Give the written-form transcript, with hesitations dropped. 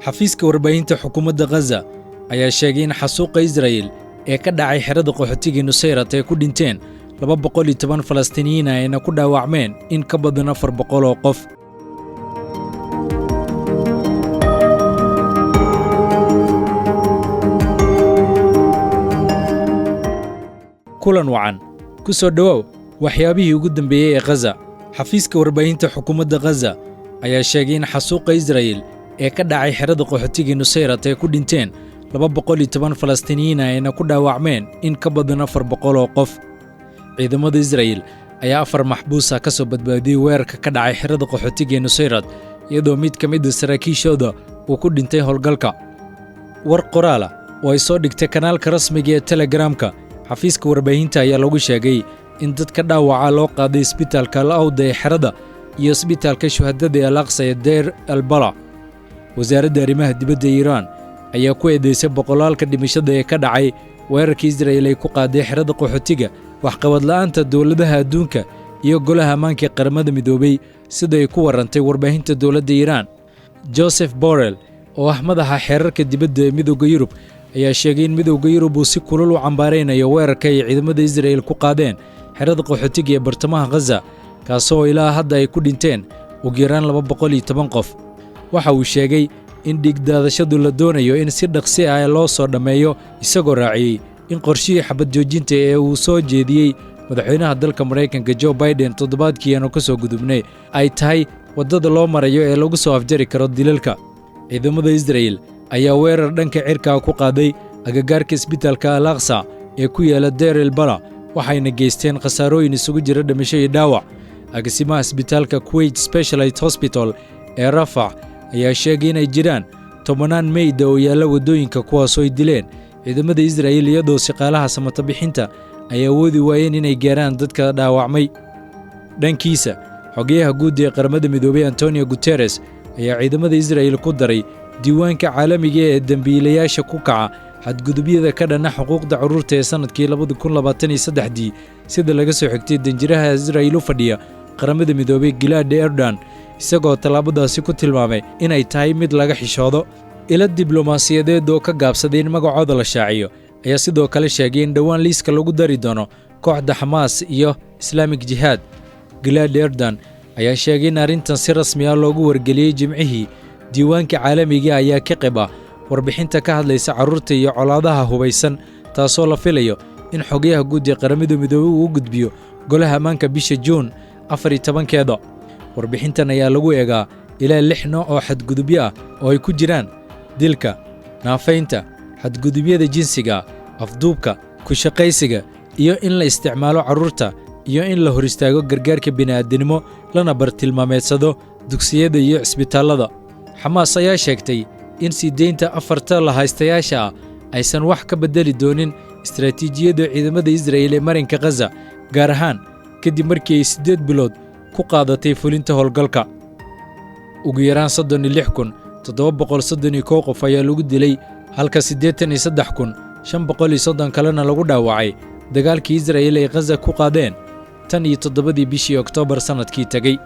xafiiska warbaahinta xukuumadda Gaza ayaa sheegay in xasuuqa Israa'iil ee ka dhacay xerada qaxootiga Nusayrat ay ku dhinteen 210 Falastiiniyiin ayna ku dhaawacmeen in ka badan 400 oo qof. kulan wacan ku soo dhawow waxyaabihii ugu dambeeyay ee Gaza. xafiiska warbaahinta xukuumadda Gaza ayaa sheegay in xasuuqa Israa'iil ee ka dhacay xerada qaxootiga Nusayrat ay ku dhinteen 210 Falastiiniyiin ayna ku dhaawacmeen in ka badan 400 oo qof. ciidamada Israa'iil ayaa 4 maxbuus ka soo badbaadiyay weerarka ka dhacay xerada qaxootiga Nusayrat iyadoo mid ka mid ah saraakiishooda uu ku dhintay howlgalka. war qoraal ah oo ay soo dhigtay kanaalka rasmiga ee Telegramka xafiiska warbaahinta ayaa lagu sheegay in dadka dhaawaca loo qaaday isbitaalka Al-Awda ee xerada iyo isbitaalka shuhadada ee Al-Aqsa ee Deir al-Bala. wasaaradda arrimaha dibadda Iiraan ayaa ku eedeysay boqolaalka dhimashada ee ka dhacay weerarkii Israa'iil ay ku qaaday xerada qaxootiga waxqabad la'aanta dowladaha adduunka iyo golaha ammaanka ee qaramada midoobay sida ay ku warantay warbaahinta dowladda Iiraan. Joseph Borrell oo ah madaxa xeerarka dibadda ee Midowga Yurub ayaa sheegay in Midowga Yurub uu si kulul u cambaaraynayo weerarka ay ciidamada Israa'iil ku qaadeen xerada qaxootiga ee bartamaha Gaza kaasoo ilaa hadda ay ku dhinteen ugu yaraan 210 qof. waxa uu sheegay in dhigdaadashadu la doonayo in si dhaqsi ah loo soo dhameeyo isagoo raaciyay in qorshihii xabad joojinta ee uu soo jeediyey madaxweynaha dalka Mareykanka Joe Biden toddobaadkii aanu ka soo gudubnay ay tahay wadada loo marayo ee lagu soo afjari karo dilalka. ciidamada Israa'iil ayaa weerar dhanka cirka ku qaaday agagaarka isbitaalka Al-Aqsa ee ku yaala Deir al-Bala waxayna geysteen khasaarooyin isugu jira dhimasho iyo dhaawac. agaasimaha isbitaalka Kuwait Specialized Hospital ee Rafah ayaa sheegay in ay jiraan 10 meyd oo yaala wadooyinka kuwaas oo ay dileen ciidamada Israa'iil iyadoo shaqaalaha samata bixinta ay awoodi waayeen inay gaaraan dadka dhaawacmay. dhankiisa xogayaha guud ee qaramada midoobay Antonio Guterres ayaa ciidamada Israa'iil ku daray diiwaanka caalamiga ee dambiilayaasha ku kaca xadgudubyada ka dhana xuquuqda carruurta ee sanadkii 2023 sida laga soo xigtay danjiraha Israa'iil u fadhiya qaramada midoobay Gilad Erdan isagoo tallaabadaasi ku tilmaamay inay tahay mid laga xishoodo. ila diblomaasiyadeed oo ka gaabsaday in magacooda la shaaciyo ayaa sidoo kale sheegay in dhowaan liiska lagu dari doono kooxda Xamaas iyo Islamic Jihad. Gilad Erdan ayaa sheegay in arrintan si rasmi ah loogu wargeliyay Jimcihii. diiwaanka caalamiga ayaa ka qayb ah warbixinta ka hadlaysa carruurta iyo colaadaha hubaysan taasoo la filayo in xogayaha guud ee qaramada midoobay uu u gudbiyo golaha ammaanka bisha Juun 14keeda. warbixintan ayaa lagu eegaa ilaa 6 nooc oo xadgudubyo ah oo ay ku jiraan dilka, naafaynta, xadgudubyada jinsiga, afduubka, ku shaqaysiga iyo in la isticmaalo carruurta iyo in la hor istaago gargaarka bini'aadanimo lana bartilmaameedsado dugsiyada iyo isbitaalada. Xamaas ayaa sheegtay in sii deynta 4 la haystayaasha ah aysan wax ka bedeli doonin istaraatiijiyadda ciidamada Israa'iil ee marinka Gaza gaar ahaan kadib markii ay 8 bilood ku qaadatay fulinta howlgalka. ugu yaraan 36,731 qof ayaa lagu dilay halka 83,530 kalena lagu dhaawacay dagaalkii Israa'iil ay Gaza ku qaadeen tan iyo 7 bishii Oktoobar sanadkii tagay.